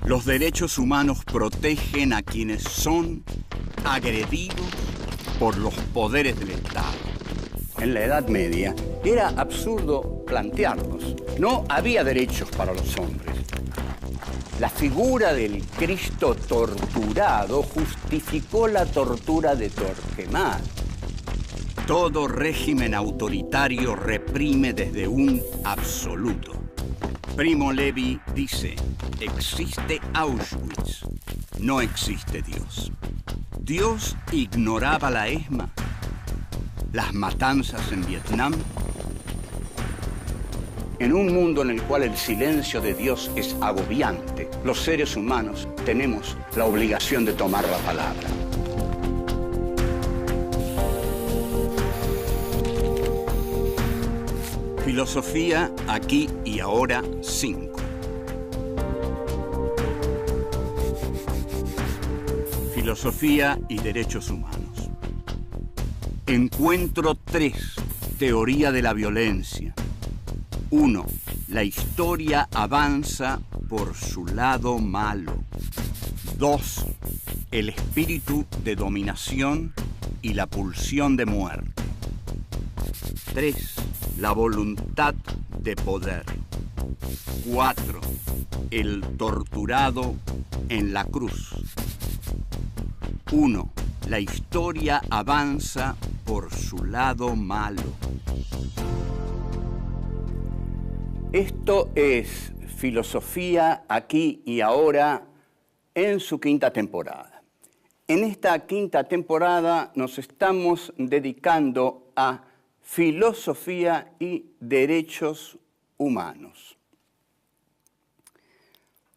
Los derechos humanos protegen a quienes son agredidos por los poderes del Estado. En la Edad Media era absurdo plantearlos. No había derechos para los hombres. La figura del Cristo torturado justificó la tortura de Torquemada. Todo régimen autoritario reprime desde un absoluto. Primo Levi dice, existe Auschwitz, no existe Dios. Dios ignoraba la ESMA, las matanzas en Vietnam. En un mundo en el cual el silencio de Dios es agobiante, los seres humanos tenemos la obligación de tomar la palabra. Filosofía aquí y ahora 5. Filosofía y derechos humanos. Encuentro 3. Teoría de la violencia. 1. La historia avanza por su lado malo. 2. El espíritu de dominación y la pulsión de muerte. 3. La voluntad de poder. 4. El torturado en la cruz. 1. La historia avanza por su lado malo. Esto es Filosofía aquí y ahora en su 5ª temporada. En esta 5ª temporada nos estamos dedicando a filosofía y derechos humanos.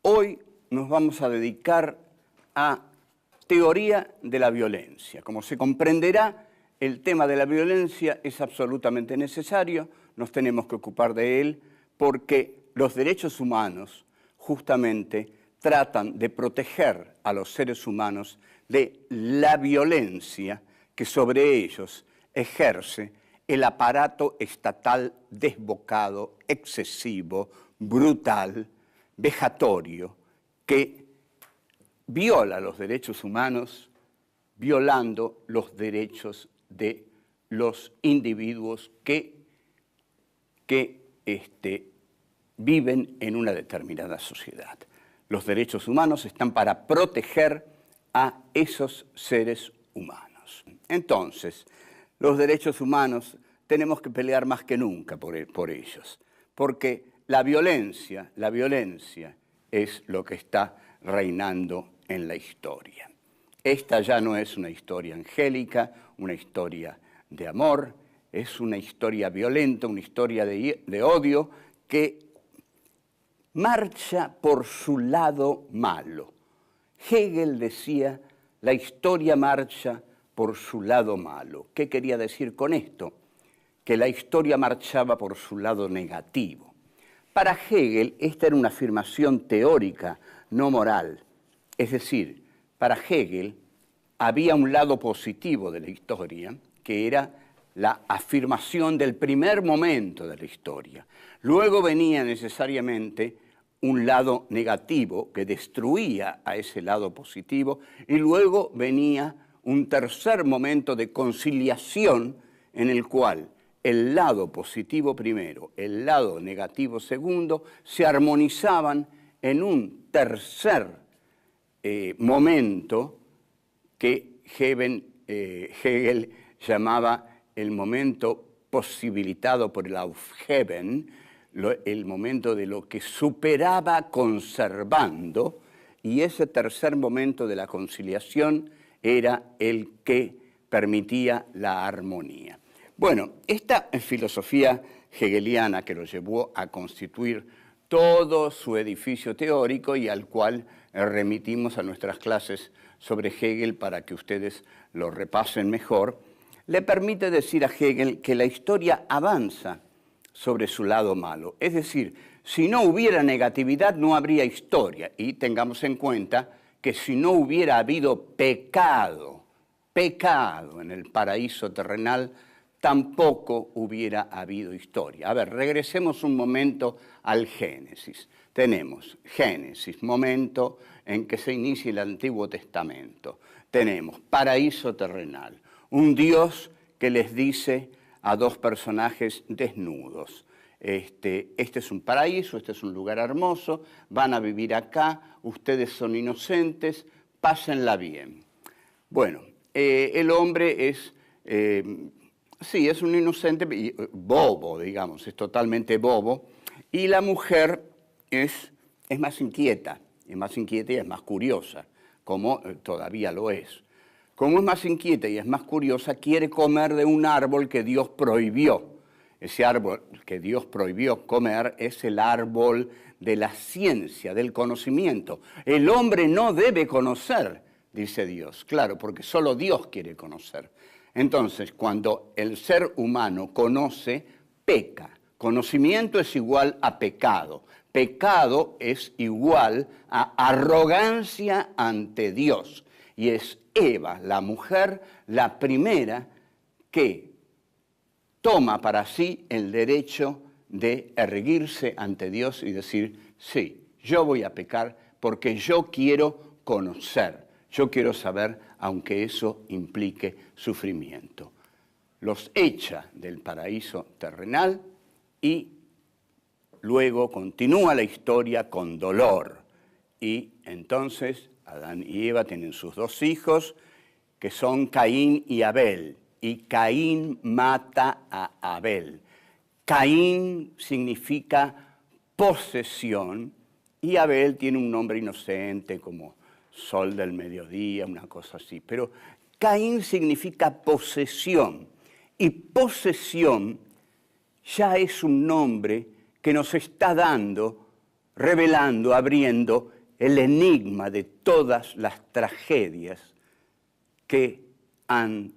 Hoy nos vamos a dedicar a teoría de la violencia. Como se comprenderá, el tema de la violencia es absolutamente necesario, nos tenemos que ocupar de él, porque los derechos humanos justamente tratan de proteger a los seres humanos de la violencia que sobre ellos ejerce el aparato estatal desbocado, excesivo, brutal, vejatorio, que viola los derechos humanos, violando los derechos de los individuos que viven en una determinada sociedad. Los derechos humanos están para proteger a esos seres humanos. Entonces, los derechos humanos tenemos que pelear más que nunca por ellos, porque la violencia es lo que está reinando en la historia. Esta ya no es una historia angélica, una historia de amor, es una historia violenta, una historia de odio que marcha por su lado malo. Hegel decía, la historia marcha por su lado malo. ¿Qué quería decir con esto? Que la historia marchaba por su lado negativo. Para Hegel, esta era una afirmación teórica, no moral. Es decir, para Hegel había un lado positivo de la historia, que era la afirmación del primer momento de la historia. Luego venía necesariamente un lado negativo que destruía a ese lado positivo y luego venía un tercer momento de conciliación en el cual el lado positivo primero, el lado negativo segundo, se armonizaban en un tercer momento que Hegel llamaba el momento posibilitado por el Aufheben, el momento de lo que superaba conservando, y ese tercer momento de la conciliación era el que permitía la armonía. Bueno, esta filosofía hegeliana que lo llevó a constituir todo su edificio teórico y al cual remitimos a nuestras clases sobre Hegel para que ustedes lo repasen mejor, le permite decir a Hegel que la historia avanza sobre su lado malo. Es decir, si no hubiera negatividad no habría historia. Y tengamos en cuenta que si no hubiera habido pecado en el paraíso terrenal, tampoco hubiera habido historia. A ver, regresemos un momento al Génesis. Tenemos Génesis, momento en que se inicia el Antiguo Testamento. Tenemos paraíso terrenal, un Dios que les dice a dos personajes desnudos: este es un paraíso, este es un lugar hermoso, van a vivir acá, ustedes son inocentes, pásenla bien. Bueno, el hombre es un inocente, bobo, digamos, es totalmente bobo, y la mujer es más inquieta y es más curiosa, como todavía lo es. Como es más inquieta y es más curiosa, quiere comer de un árbol que Dios prohibió. Ese árbol que Dios prohibió comer es el árbol de la ciencia, del conocimiento. El hombre no debe conocer, dice Dios, claro, porque solo Dios quiere conocer. Entonces, cuando el ser humano conoce, peca. Conocimiento es igual a pecado. Pecado es igual a arrogancia ante Dios. Y es Eva, la mujer, la primera que toma para sí el derecho de erguirse ante Dios y decir: sí, yo voy a pecar porque yo quiero conocer, yo quiero saber, aunque eso implique sufrimiento. Los echa del paraíso terrenal y luego continúa la historia con dolor. Y entonces Adán y Eva tienen sus dos hijos, que son Caín y Abel. Y Caín mata a Abel. Caín significa posesión y Abel tiene un nombre inocente como sol del mediodía, una cosa así. Pero Caín significa posesión, y posesión ya es un nombre que nos está dando, revelando, abriendo el enigma de todas las tragedias que han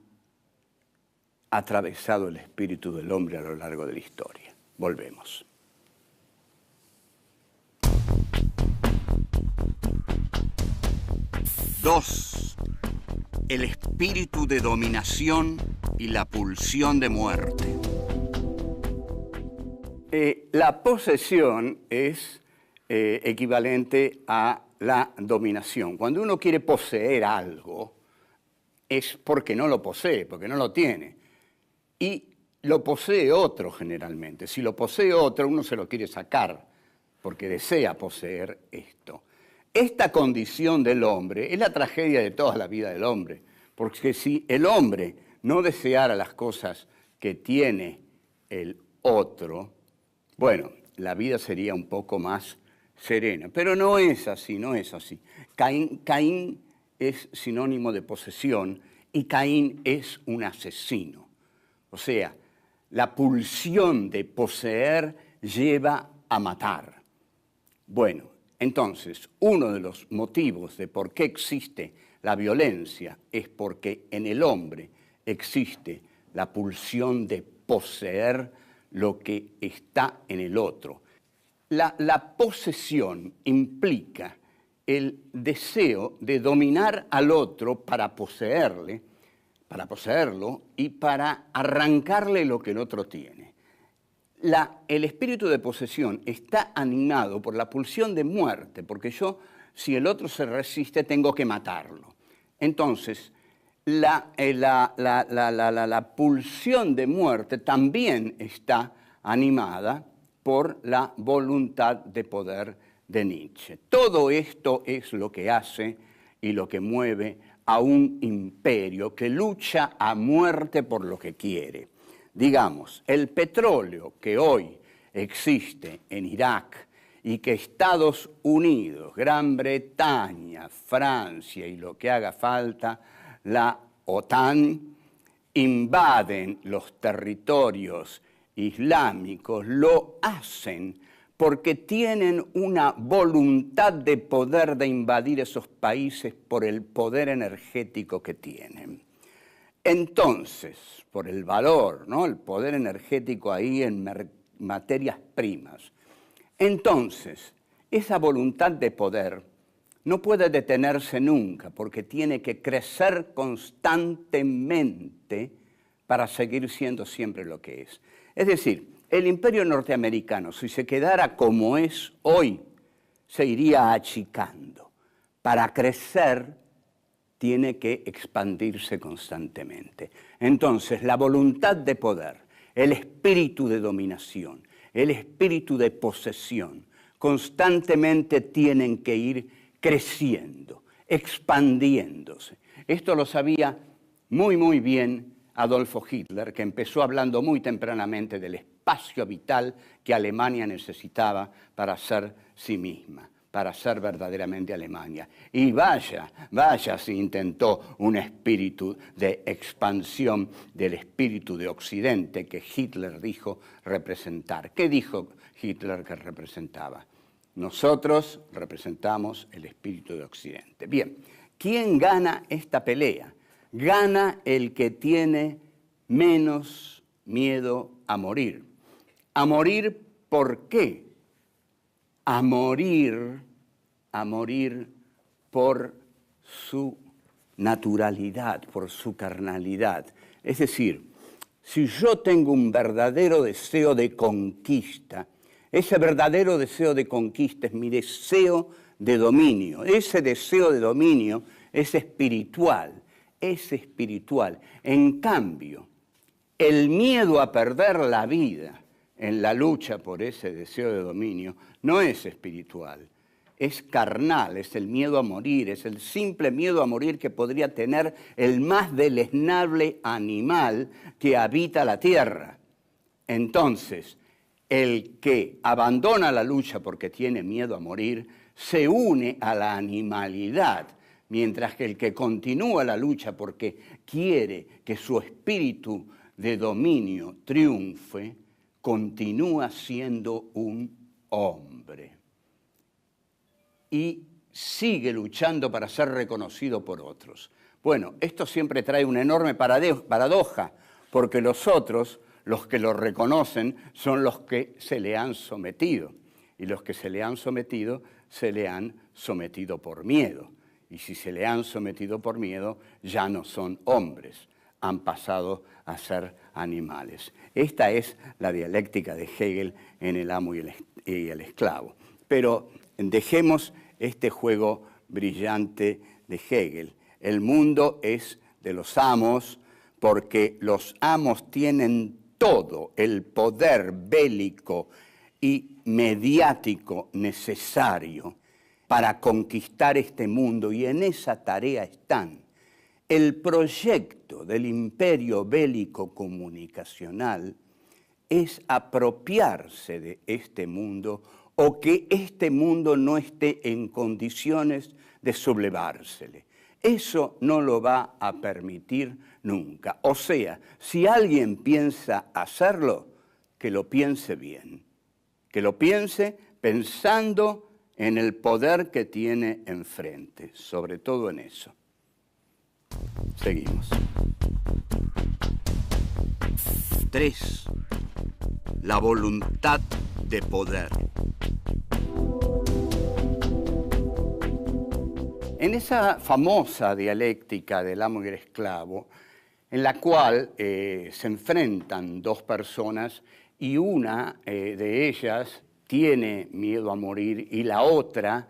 atravesado el espíritu del hombre a lo largo de la historia. Volvemos. Dos, el espíritu de dominación y la pulsión de muerte. La posesión es equivalente a la dominación. Cuando uno quiere poseer algo, es porque no lo posee, porque no lo tiene. Y lo posee otro generalmente. Si lo posee otro, uno se lo quiere sacar, porque desea poseer esto. Esta condición del hombre es la tragedia de toda la vida del hombre, porque si el hombre no deseara las cosas que tiene el otro, bueno, la vida sería un poco más serena. Pero no es así, no es así. Caín es sinónimo de posesión y Caín es un asesino. O sea, la pulsión de poseer lleva a matar. Bueno, entonces, uno de los motivos de por qué existe la violencia es porque en el hombre existe la pulsión de poseer lo que está en el otro. La posesión implica el deseo de dominar al otro para poseerlo y para arrancarle lo que el otro tiene. El espíritu de posesión está animado por la pulsión de muerte, porque yo, si el otro se resiste, tengo que matarlo. Entonces, la pulsión de muerte también está animada por la voluntad de poder de Nietzsche. Todo esto es lo que hace y lo que mueve a un imperio que lucha a muerte por lo que quiere. Digamos, el petróleo que hoy existe en Irak y que Estados Unidos, Gran Bretaña, Francia y lo que haga falta, la OTAN, invaden los territorios islámicos, lo hacen porque tienen una voluntad de poder de invadir esos países por el poder energético que tienen. Entonces, por el valor, ¿no? El poder energético ahí en materias primas. Entonces, esa voluntad de poder no puede detenerse nunca porque tiene que crecer constantemente para seguir siendo siempre lo que es. Es decir, el imperio norteamericano, si se quedara como es hoy, se iría achicando. Para crecer tiene que expandirse constantemente. Entonces, la voluntad de poder, el espíritu de dominación, el espíritu de posesión, constantemente tienen que ir creciendo, expandiéndose. Esto lo sabía muy bien Adolfo Hitler, que empezó hablando muy tempranamente del espacio vital que Alemania necesitaba para ser sí misma, para ser verdaderamente Alemania. Y vaya si intentó un espíritu de expansión del espíritu de Occidente que Hitler dijo representar. ¿Qué dijo Hitler que representaba? Nosotros representamos el espíritu de Occidente. Bien, ¿quién gana esta pelea? Gana el que tiene menos miedo a morir. ¿A morir por qué? A morir por su naturalidad, por su carnalidad. Es decir, si yo tengo un verdadero deseo de conquista, ese verdadero deseo de conquista es mi deseo de dominio. Ese deseo de dominio es espiritual, es espiritual. En cambio, el miedo a perder la vida en la lucha por ese deseo de dominio no es espiritual, es carnal, es el miedo a morir, es el simple miedo a morir que podría tener el más deleznable animal que habita la tierra. Entonces, el que abandona la lucha porque tiene miedo a morir se une a la animalidad, mientras que el que continúa la lucha porque quiere que su espíritu de dominio triunfe, continúa siendo un hombre y sigue luchando para ser reconocido por otros. Bueno, esto siempre trae una enorme paradoja, porque los otros, los que lo reconocen, son los que se le han sometido, y los que se le han sometido por miedo. Y si se le han sometido por miedo, ya no son hombres, han pasado a ser animales. Esta es la dialéctica de Hegel en El amo y el esclavo. Pero dejemos este juego brillante de Hegel. El mundo es de los amos porque los amos tienen todo el poder bélico y mediático necesario para conquistar este mundo, y en esa tarea están. El proyecto del imperio bélico comunicacional es apropiarse de este mundo o que este mundo no esté en condiciones de sublevársele. Eso no lo va a permitir nunca. O sea, si alguien piensa hacerlo, que lo piense bien, que lo piense pensando en el poder que tiene enfrente, sobre todo en eso. Seguimos. 3. La voluntad de poder. En esa famosa dialéctica del amo y el esclavo, en la cual se enfrentan dos personas y una de ellas tiene miedo a morir y la otra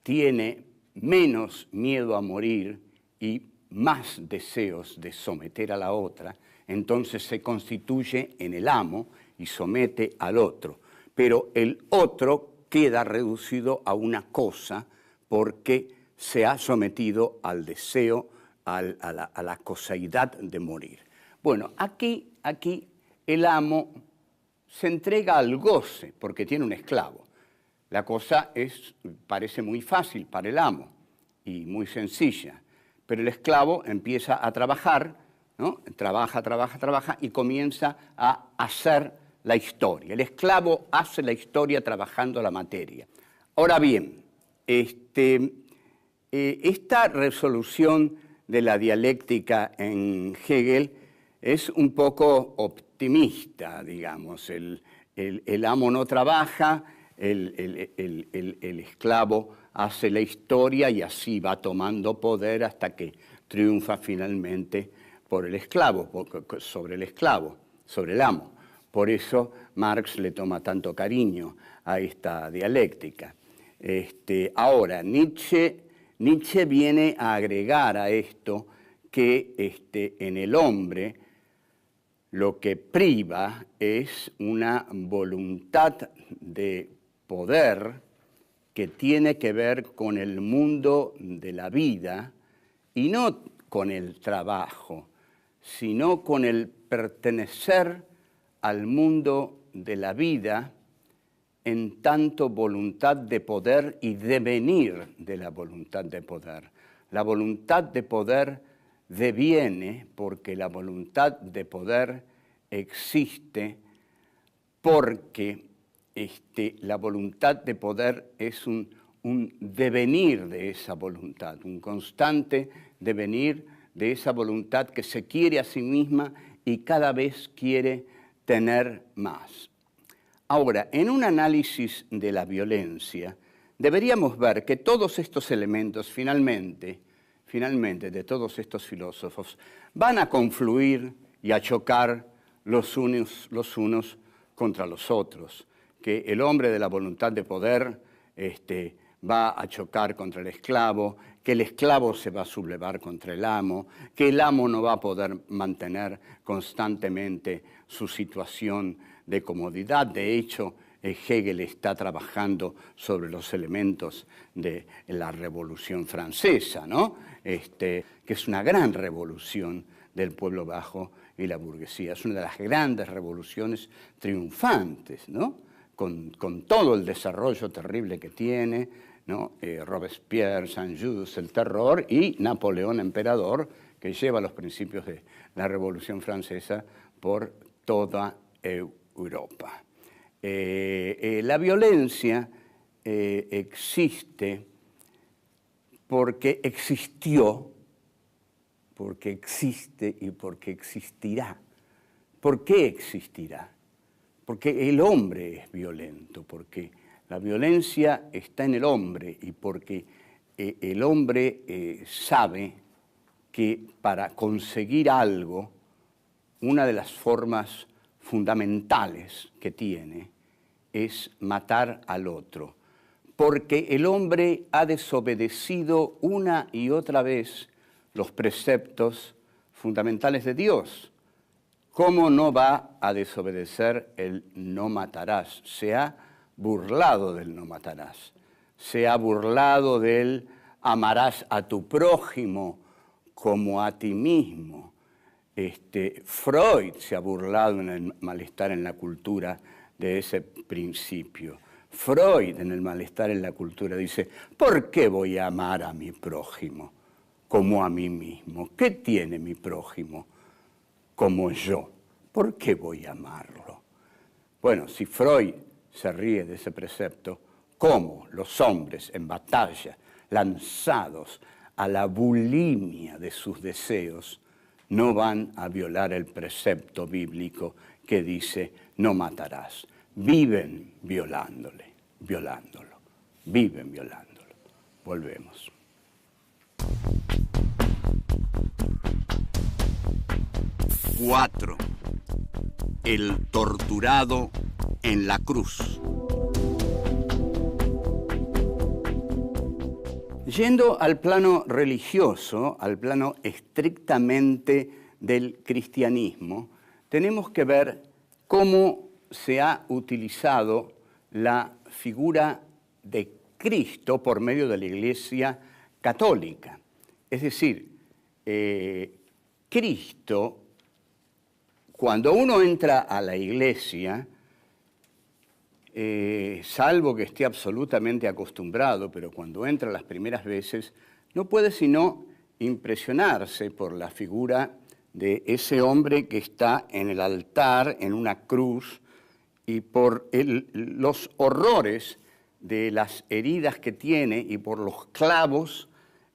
tiene menos miedo a morir y más deseos de someter a la otra, entonces se constituye en el amo y somete al otro. Pero el otro queda reducido a una cosa porque se ha sometido al deseo, a la coseidad de morir. Bueno, aquí el amo se entrega al goce porque tiene un esclavo. La cosa parece muy fácil para el amo y muy sencilla, pero el esclavo empieza a trabajar, ¿no? Trabaja y comienza a hacer la historia. El esclavo hace la historia trabajando la materia. Ahora bien, esta resolución de la dialéctica en Hegel es un poco optimista, digamos. El amo no trabaja, el esclavo hace la historia y así va tomando poder hasta que triunfa finalmente por el esclavo, sobre el amo. Por eso Marx le toma tanto cariño a esta dialéctica. Ahora, Nietzsche viene a agregar a esto que en el hombre lo que priva es una voluntad de poder que tiene que ver con el mundo de la vida y no con el trabajo, sino con el pertenecer al mundo de la vida en tanto voluntad de poder y devenir de la voluntad de poder. La voluntad de poder deviene porque la voluntad de poder existe porque la voluntad de poder es un devenir de esa voluntad, un constante devenir de esa voluntad que se quiere a sí misma y cada vez quiere tener más. Ahora, en un análisis de la violencia, deberíamos ver que todos estos elementos, finalmente, de todos estos filósofos, van a confluir y a chocar los unos contra los otros, que el hombre de la voluntad de poder va a chocar contra el esclavo, que el esclavo se va a sublevar contra el amo, que el amo no va a poder mantener constantemente su situación de comodidad. De hecho, Hegel está trabajando sobre los elementos de la Revolución Francesa, ¿no? Que es una gran revolución del pueblo bajo y la burguesía. Es una de las grandes revoluciones triunfantes, ¿no? Con todo el desarrollo terrible que tiene, ¿no? Robespierre, Saint-Just, el terror, y Napoleón, emperador, que lleva los principios de la Revolución Francesa por toda Europa. La violencia existe porque existió, porque existe y porque existirá. ¿Por qué existirá? Porque el hombre es violento, porque la violencia está en el hombre y porque el hombre sabe que para conseguir algo, una de las formas fundamentales que tiene es matar al otro, porque el hombre ha desobedecido una y otra vez los preceptos fundamentales de Dios. ¿Cómo no va a desobedecer el no matarás? Se ha burlado del no matarás, se ha burlado del amarás a tu prójimo como a ti mismo. Freud se ha burlado en el malestar en la cultura de ese principio. Freud en el malestar en la cultura dice, ¿por qué voy a amar a mi prójimo como a mí mismo? ¿Qué tiene mi prójimo como yo? ¿Por qué voy a amarlo? Bueno, si Freud se ríe de ese precepto, ¿cómo los hombres en batalla, lanzados a la bulimia de sus deseos, no van a violar el precepto bíblico que dice no matarás? Viven violándolo, viven violándolo. Volvemos. Cuatro. El torturado en la cruz. Yendo al plano religioso, al plano estrictamente del cristianismo, tenemos que ver cómo se ha utilizado la figura de Cristo por medio de la Iglesia católica. Es decir, Cristo, cuando uno entra a la Iglesia, salvo que esté absolutamente acostumbrado, pero cuando entra las primeras veces, no puede sino impresionarse por la figura de ese hombre que está en el altar, en una cruz, y por los horrores de las heridas que tiene y por los clavos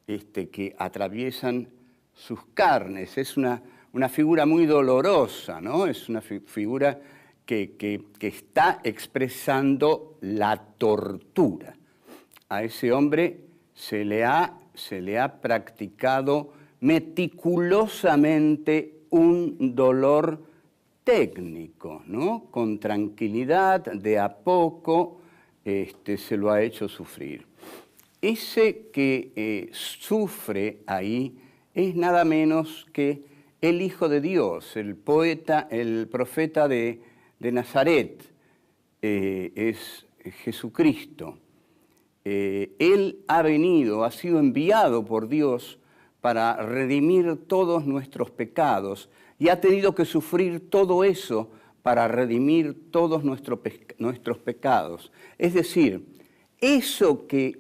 que atraviesan sus carnes. Es una figura muy dolorosa, ¿no? Es una figura que está expresando la tortura. A ese hombre se le ha practicado meticulosamente un dolor técnico, ¿no? Con tranquilidad, de a poco, se lo ha hecho sufrir. Ese que sufre ahí es nada menos que el Hijo de Dios, el poeta, el profeta de Nazaret, es Jesucristo. Él ha venido, ha sido enviado por Dios para redimir todos nuestros pecados y ha tenido que sufrir todo eso para redimir todos nuestros pecados. Es decir, eso que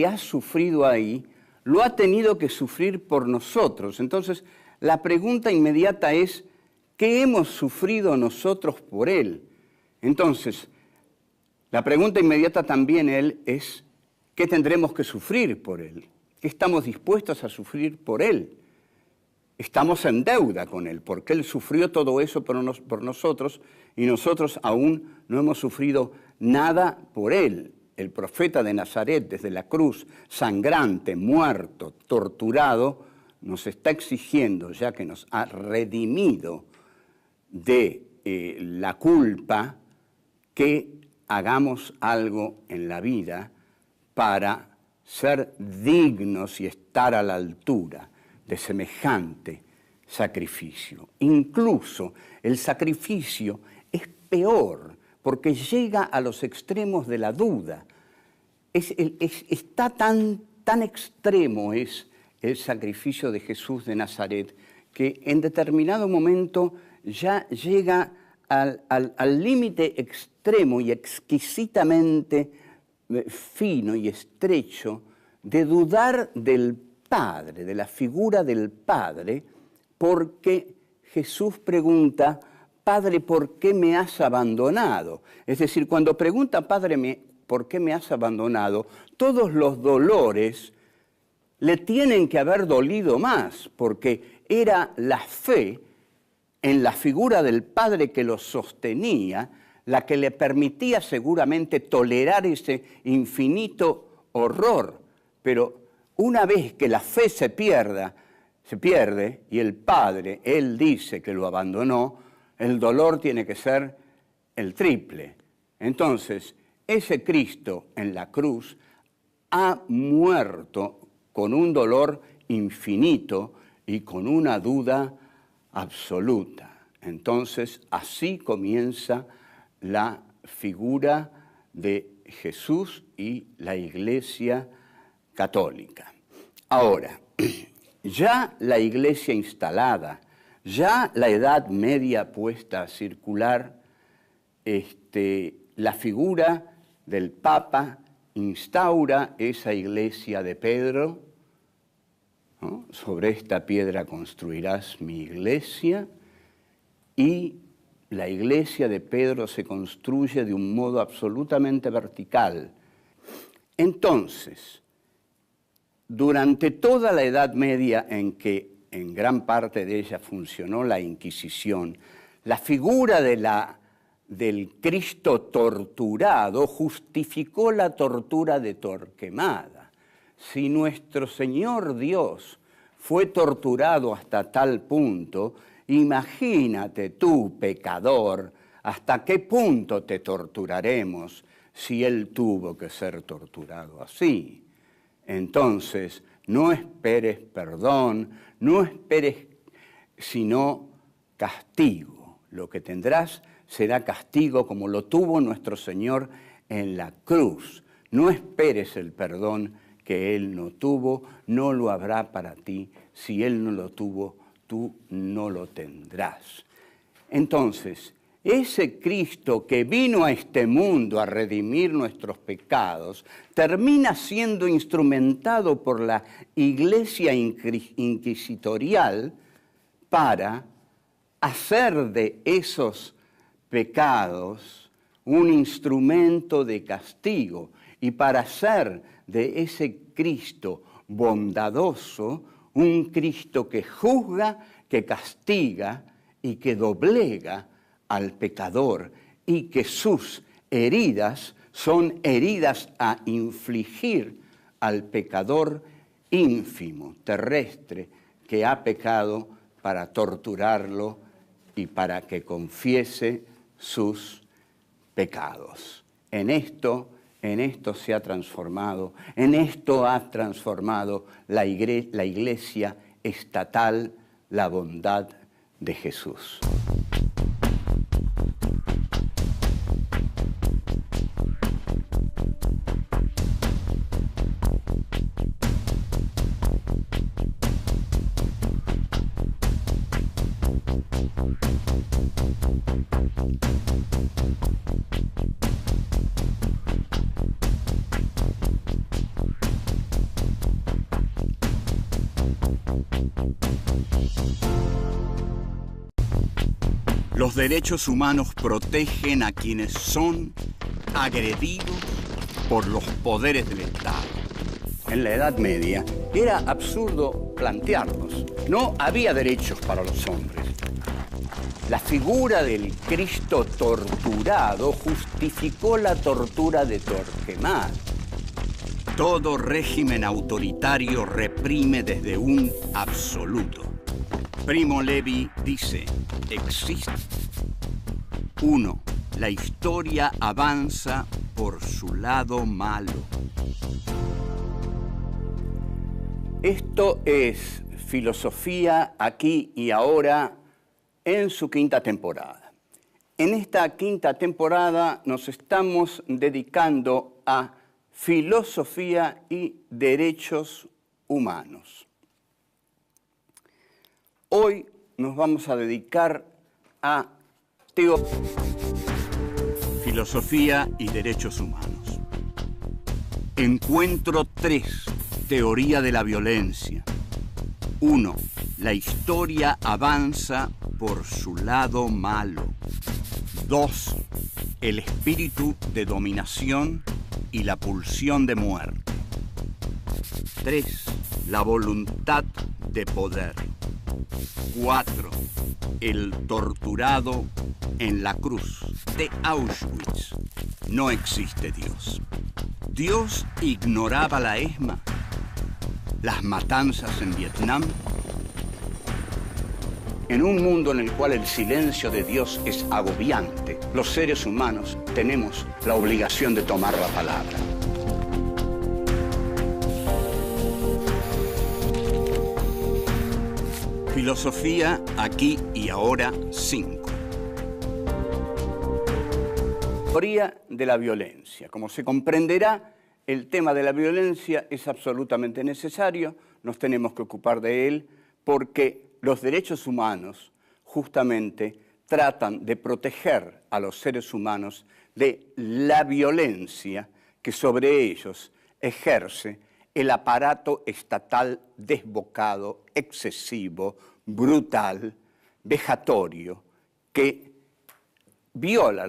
ha sufrido ahí, lo ha tenido que sufrir por nosotros. Entonces, la pregunta inmediata es, ¿qué hemos sufrido nosotros por Él? Entonces, la pregunta inmediata también es, ¿qué tendremos que sufrir por Él? ¿Qué estamos dispuestos a sufrir por Él? Estamos en deuda con Él, porque Él sufrió todo eso por nosotros y nosotros aún no hemos sufrido nada por Él. El profeta de Nazaret, desde la cruz, sangrante, muerto, torturado, nos está exigiendo, ya que nos ha redimido de la culpa, que hagamos algo en la vida para ser dignos y estar a la altura de semejante sacrificio. Incluso el sacrificio es peor porque llega a los extremos de la duda. Está tan extremo es el sacrificio de Jesús de Nazaret que en determinado momento ya llega al límite extremo y exquisitamente fino y estrecho de dudar del Padre, de la figura del Padre, porque Jesús pregunta, Padre, ¿por qué me has abandonado? Es decir, cuando pregunta, Padre, ¿por qué me has abandonado? Todos los dolores le tienen que haber dolido más, porque era la fe en la figura del Padre que lo sostenía, la que le permitía seguramente tolerar ese infinito horror. Pero una vez que la fe se pierde y el Padre, Él dice que lo abandonó, el dolor tiene que ser el triple. Entonces, ese Cristo en la cruz ha muerto con un dolor infinito y con una duda absoluta. Entonces, así comienza la figura de Jesús y la Iglesia católica. Ahora, ya la Iglesia instalada, ya la Edad Media puesta a circular, la figura del Papa instaura esa Iglesia de Pedro, ¿no? Sobre esta piedra construirás mi iglesia, y la Iglesia de Pedro se construye de un modo absolutamente vertical. Entonces, durante toda la Edad Media, en que en gran parte de ella funcionó la Inquisición, la figura del Cristo torturado justificó la tortura de Torquemada. Si nuestro Señor Dios fue torturado hasta tal punto, imagínate tú, pecador, hasta qué punto te torturaremos si Él tuvo que ser torturado así. Entonces, no esperes perdón, no esperes sino castigo. Lo que tendrás será castigo como lo tuvo nuestro Señor en la cruz. No esperes el perdón que Él no tuvo, no lo habrá para ti. Si Él no lo tuvo, tú no lo tendrás. Entonces, ese Cristo que vino a este mundo a redimir nuestros pecados, termina siendo instrumentado por la Iglesia inquisitorial para hacer de esos pecados un instrumento de castigo y para hacer de ese Cristo bondadoso un Cristo que juzga, que castiga y que doblega al pecador, y que sus heridas son heridas a infligir al pecador ínfimo, terrestre, que ha pecado, para torturarlo y para que confiese sus pecados. en esto se ha transformado, en esto ha transformado la iglesia estatal, la bondad de Jesús. Los derechos humanos protegen a quienes son agredidos por los poderes del Estado. En la Edad Media era absurdo plantearlos. No había derechos para los hombres. La figura del Cristo torturado justificó la tortura de Torquemada. Todo régimen autoritario reprime desde un absoluto. Primo Levi dice, existe. 1. La historia avanza por su lado malo. Esto es Filosofía aquí y ahora en su quinta temporada. En esta quinta temporada nos estamos dedicando a filosofía y derechos humanos. Hoy nos vamos a dedicar a filosofía y derechos humanos. Encuentro 3. Teoría de la violencia. 1. La historia avanza por su lado malo. 2. El espíritu de dominación y la pulsión de muerte. 3. La voluntad de poder. 4. El torturado en la cruz de Auschwitz. No existe Dios. Dios ignoraba la ESMA, las matanzas en Vietnam. En un mundo en el cual el silencio de Dios es agobiante, los seres humanos tenemos la obligación de tomar la palabra. Filosofía aquí y ahora 5. Teoría de la violencia. Como se comprenderá, el tema de la violencia es absolutamente necesario, nos tenemos que ocupar de él, porque los derechos humanos justamente tratan de proteger a los seres humanos de la violencia que sobre ellos ejerce el aparato estatal desbocado, excesivo, brutal, vejatorio, que viola